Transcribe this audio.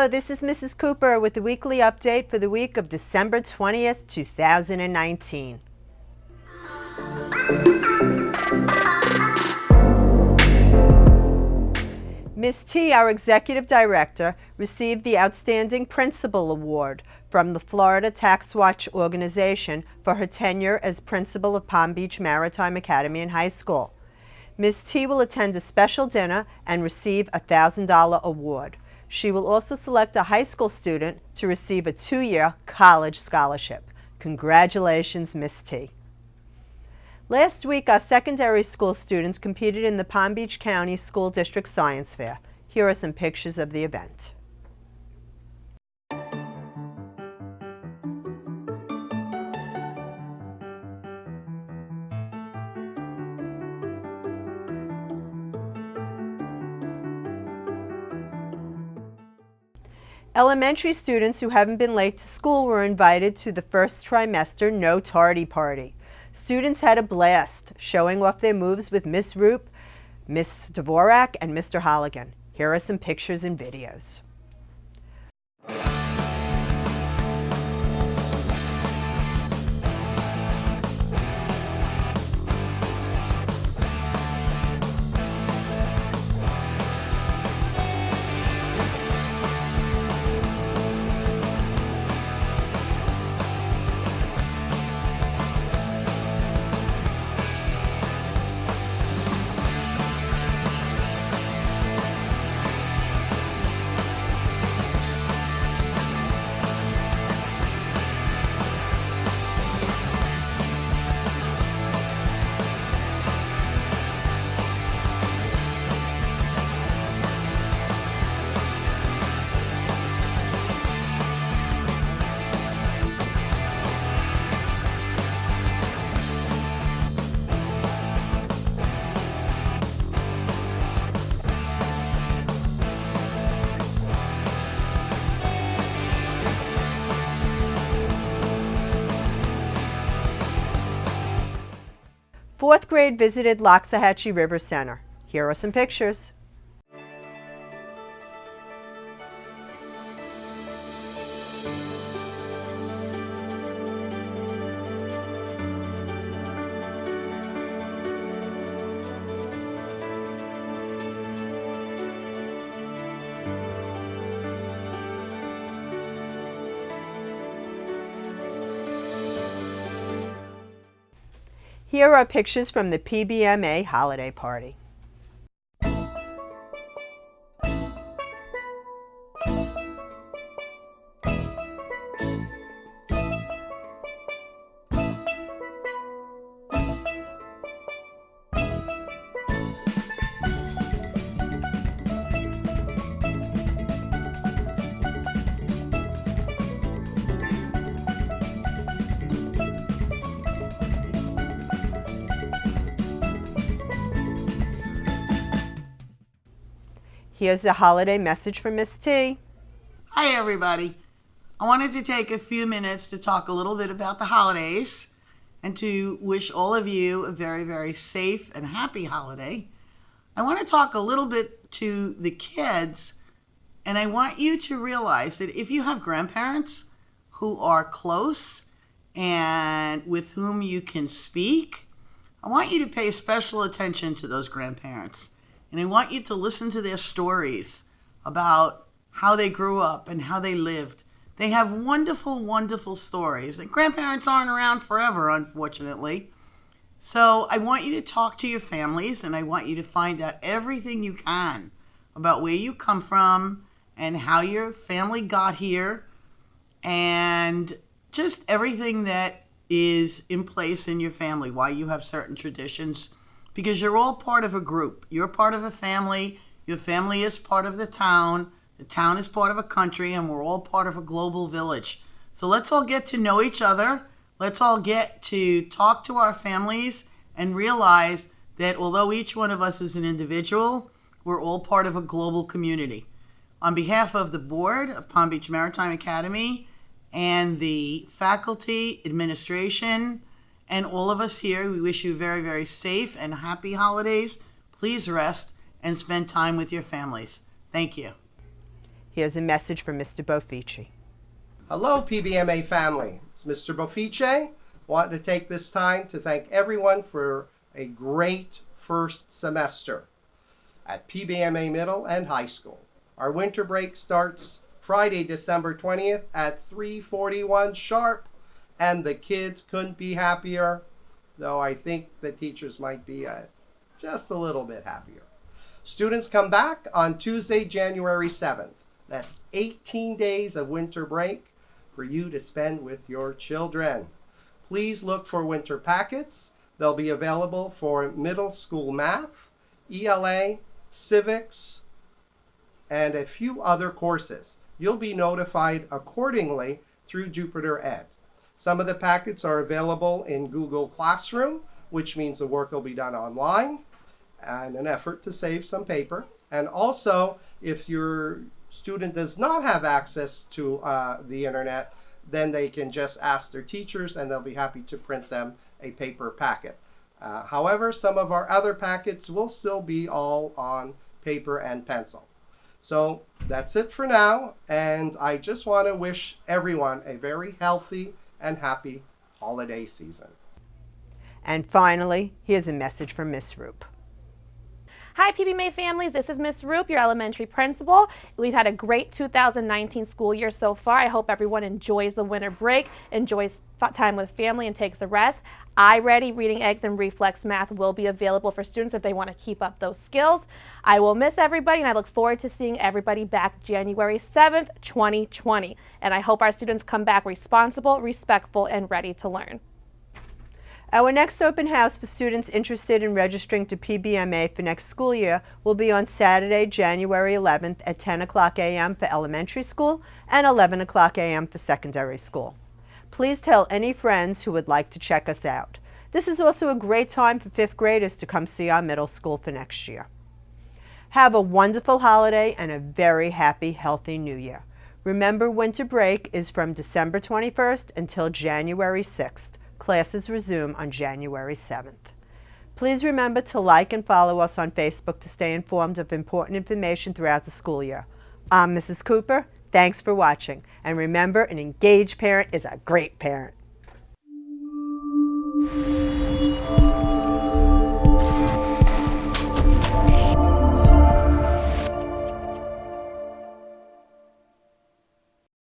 Hello, this is Mrs. Cooper with the weekly update for the week of December 20th, 2019. Ms. T, our Executive Director, received the Outstanding Principal Award from the Florida Tax Watch organization for her tenure as principal of Palm Beach Maritime Academy and High School. Ms. T will attend a special dinner and receive a $1,000 award. She will also select a high school student to receive a 2-year college scholarship. Congratulations, Ms. T. Last week, our secondary school students competed in the Palm Beach County School District Science Fair. Here are some pictures of the event. Elementary students who haven't been late to school were invited to the first trimester Notardy party. Students had a blast, showing off their moves with Miss Roop, Miss Dvorak, and Mr. Holligan. Here are some pictures and videos. Fourth grade visited Loxahatchee River Center. Here are some pictures. Here are pictures from the PBMA holiday party. Here's a holiday message from Miss T. Hi, everybody. I wanted to take a few minutes to talk a little bit about the holidays and to wish all of you a very, very safe and happy holiday. I want to talk a little bit to the kids, and I want you to realize that if you have grandparents who are close and with whom you can speak, I want you to pay special attention to those grandparents. And I want you to listen to their stories about how they grew up and how they lived. They have wonderful, wonderful stories. And grandparents aren't around forever, unfortunately. So I want you to talk to your families, and I want you to find out everything you can about where you come from and how your family got here and just everything that is in place in your family, why you have certain traditions. Because you're all part of a group. You're part of a family. Your family is part of the town is part of a country, and we're all part of a global village. So let's all get to know each other. Let's all get to talk to our families and realize that although each one of us is an individual, we're all part of a global community. On behalf of the board of Palm Beach Maritime Academy and the faculty, administration, and all of us here, we wish you very, very safe and happy holidays. Please rest and spend time with your families. Thank you. Here's a message from Mr. Bofici. Hello, PBMA family. It's Mr. Bofici. Want to take this time to thank everyone for a great first semester at PBMA Middle and High School. Our winter break starts Friday, December 20th at 3:41 sharp, and the kids couldn't be happier, though I think the teachers might be just a little bit happier. Students come back on Tuesday, January 7th. That's 18 days of winter break for you to spend with your children. Please look for winter packets. They'll be available for middle school math, ELA, civics, and a few other courses. You'll be notified accordingly through Jupiter Ed. Some of the packets are available in Google Classroom, which means the work will be done online, and an effort to save some paper. And also, if your student does not have access to the internet, then they can just ask their teachers and they'll be happy to print them a paper packet. However, some of our other packets will still be all on paper and pencil. So that's it for now, and I just want to wish everyone a very healthy and happy holiday season. And finally, here's a message from Miss Roop. Hi PBMA families, this is Miss Roop, your elementary principal. We've had a great 2019 school year so far. I hope everyone enjoys the winter break, enjoys time with family, and takes a rest. iReady, Reading Eggs, and Reflex Math will be available for students if they want to keep up those skills. I will miss everybody, and I look forward to seeing everybody back January 7th, 2020. And I hope our students come back responsible, respectful, and ready to learn. Our next open house for students interested in registering to PBMA for next school year will be on Saturday, January 11th at 10 o'clock a.m. for elementary school and 11 o'clock a.m. for secondary school. Please tell any friends who would like to check us out. This is also a great time for fifth graders to come see our middle school for next year. Have a wonderful holiday and a very happy, healthy New Year. Remember, winter break is from December 21st until January 6th. Classes resume on January 7th. Please remember to like and follow us on Facebook to stay informed of important information throughout the school year. I'm Mrs. Cooper. Thanks for watching. And remember, an engaged parent is a great parent.